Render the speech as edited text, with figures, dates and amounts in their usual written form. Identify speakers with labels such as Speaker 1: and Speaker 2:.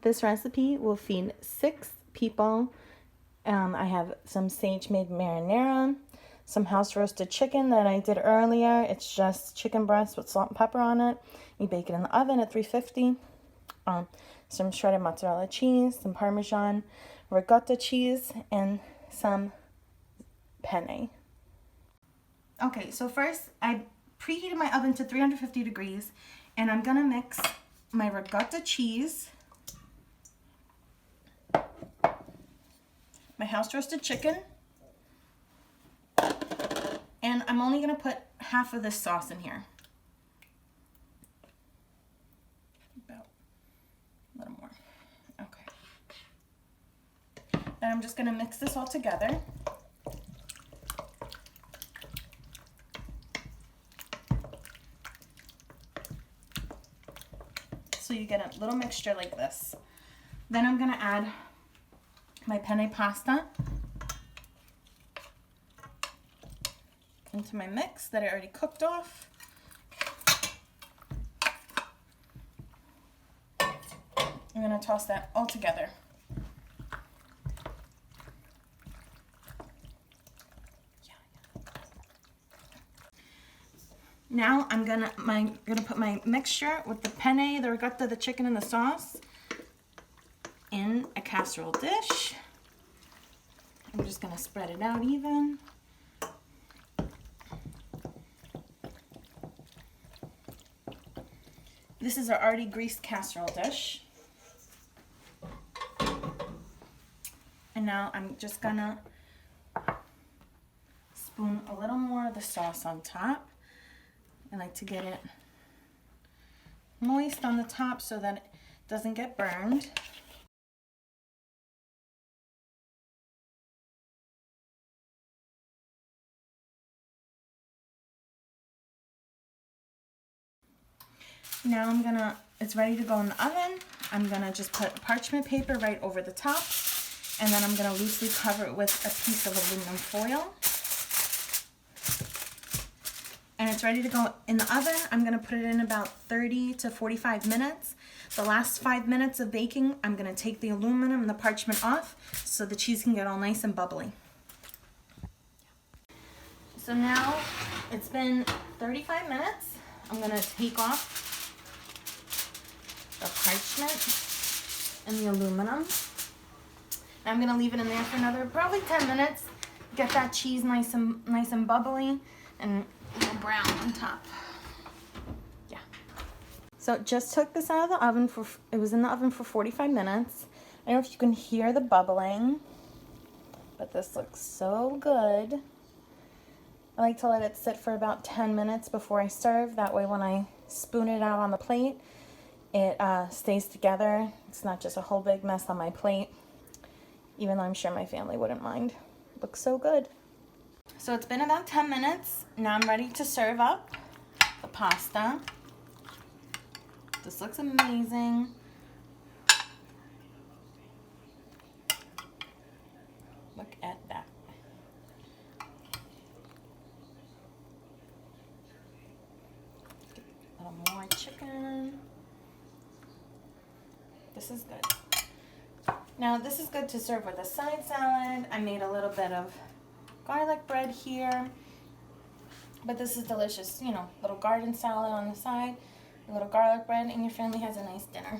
Speaker 1: This recipe will feed 6 people. I have some sage-made marinara, some house-roasted chicken that I did earlier. It's just chicken breast with salt and pepper on it. You bake it in the oven at 350. Some shredded mozzarella cheese, some Parmesan, ricotta cheese, and some penne. Okay, so first I preheated my oven to 350 degrees, and I'm gonna mix my ricotta cheese, my house-roasted chicken, and I'm only gonna put half of this sauce in here. About a little more. Okay. Then I'm just gonna mix this all together. So you get a little mixture like this. Then I'm gonna add my penne pasta into my mix that I already cooked off. I'm gonna toss that all together. Now I'm gonna put my mixture with the penne, the ricotta, the chicken, and the sauce in a casserole dish. I'm just gonna spread it out even. This is our already greased casserole dish. And now I'm just gonna spoon a little more of the sauce on top. I like to get it moist on the top so that it doesn't get burned. Now it's ready to go in the oven. I'm gonna just put parchment paper right over the top, and then I'm gonna loosely cover it with a piece of aluminum foil. And it's ready to go in the oven. I'm gonna put it in about 30 to 45 minutes. The last 5 minutes of baking, I'm gonna take the aluminum and the parchment off so the cheese can get all nice and bubbly. So now it's been 35 minutes. I'm gonna take off the parchment and the aluminum. I'm gonna leave it in there for another probably 10 minutes. Get that cheese nice and bubbly and a little brown on top. Yeah. So just took this out of the oven it was in the oven for 45 minutes. I don't know if you can hear the bubbling, but this looks so good. I like to let it sit for about 10 minutes before I serve. That way when I spoon it out on the plate, it stays together. It's not just a whole big mess on my plate, even though I'm sure my family wouldn't mind. Looks so good. So it's been about 10 minutes. Now I'm ready to serve up the pasta. This looks amazing. Look at that. A little more chicken. This is good. Now this is good to serve with a side salad. I made a little bit of garlic bread here, but this is delicious, you know, little garden salad on the side, a little garlic bread, and your family has a nice dinner.